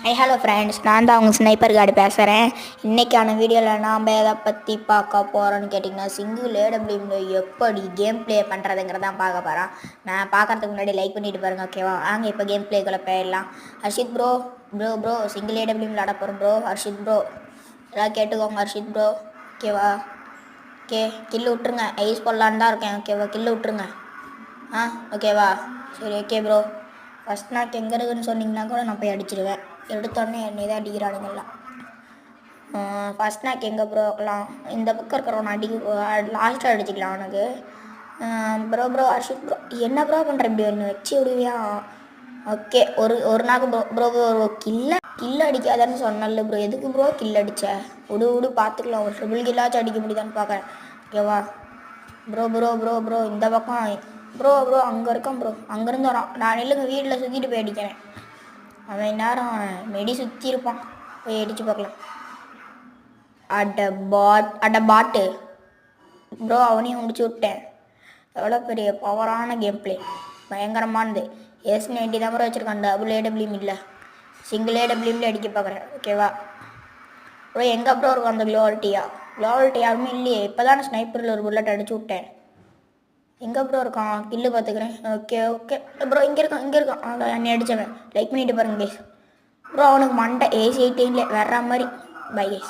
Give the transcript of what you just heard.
Hello friends, நான் தான் அவங்க ஸ்னைப்பர் கார்டு பேசுகிறேன். இன்றைக்கான வீடியோவில் நாம் எதை பற்றி பார்க்க போகிறோன்னு கேட்டிங்கன்னா, சிங்கிள் ஏடபிள்யூமில் எப்படி கேம் ப்ளே பண்ணுறதுங்கிறதான் பார்க்க போகிறோம். நான் பார்க்குறதுக்கு முன்னாடி லைக் பண்ணிவிட்டு பாருங்கள், ஓகேவா? வாங்க இப்போ கேம் ப்ளேக்குள்ளே போயிடலாம். ஹர்ஷித் ப்ரோ சிங்கிள் ஏடபிள்யூமில் விளாட போகிறோம் ப்ரோ. ஹர்ஷித் ப்ரோ எல்லாம் கேட்டுக்கோங்க. ஹர்ஷித் ப்ரோ ஓகேவா? ஓகே, கில்லு விட்ருங்க. ஐஸ் போடலான்னு தான் இருக்கேன், ஓகேவா? கில்லு விட்ருங்க. ஓகேவா? சரி, ஓகே ப்ரோ. ஃபஸ்ட் நாக்கு எங்கே இருக்குன்னு சொன்னிங்கன்னா கூட நான் போய் அடிச்சிடுவேன். எடுத்தோடனே என்னை தான் அடிக்கிறானுங்கலாம். ஃபஸ்ட் நாக்கு எங்கே ப்ரோ இருக்கலாம்? இந்த பக்கம் இருக்கிறவன் லாஸ்ட்டாக அடிச்சிக்கலாம் அவனுக்கு. ப்ரோ ஹர்ஷித் ப்ரோ என்ன ப்ரோ பண்ணுற? இப்படி ஒன்று வச்சு விடுவியா? ஓகே, ஒரு நாக்கு ப்ரோ ஒரு கில்ல அடிக்காதான்னு சொன்னல ப்ரோ. எதுக்கு ப்ரோ கில் அடித்த? விடு பார்த்துக்கலாம். ஒரு ட்ரிபிள் கில்லாச்சும் அடிக்க முடியுதான்னு பார்க்குறேன், ஓகேவா? ப்ரோ இந்த பக்கம் ப்ரோ அங்கே இருக்கான் ப்ரோ. அங்கேருந்து வரான். நான் இல்லைங்க, வீட்டில் சுற்றிட்டு போய் அடிக்கிறேன். அவன் நேரம் மெடி சுற்றி இருப்பான். போய் அடித்து பார்க்கலாம். அட பாட்டு ப்ரோ, அவனையும் முடிச்சு விட்டேன். எவ்வளோ பெரிய பவரான கேம் பிளே, பயங்கரமானது. S90 தான் ப்ரோ வச்சுருக்கான். டபுள் ஏடபிள்யூம் இல்லை, சிங்கிள் ஏடபிள்யூமில் அடிக்க பார்க்குறேன், ஓகேவா? ப்ரோ எங்கே ப்ரோ இருக்கும் அந்த க்ளோவல்ட்டி யாருமே இல்லையே. இப்போ தான் ஸ்னைப்பரில் ஒரு புல்லட் அடிச்சு விட்டேன். எங்கே ப்ரோ இருக்கான்? கில்லு பார்த்துக்கிறேன். ஓகே ப்ரோ, இங்கே இருக்கான். என்னை அடித்தவன். லைக் பண்ணிவிட்டு பாருங்க கேஸ். ப்ரோ அவனுக்கு மண்டை AC 18 வர்ற மாதிரி. Bye case.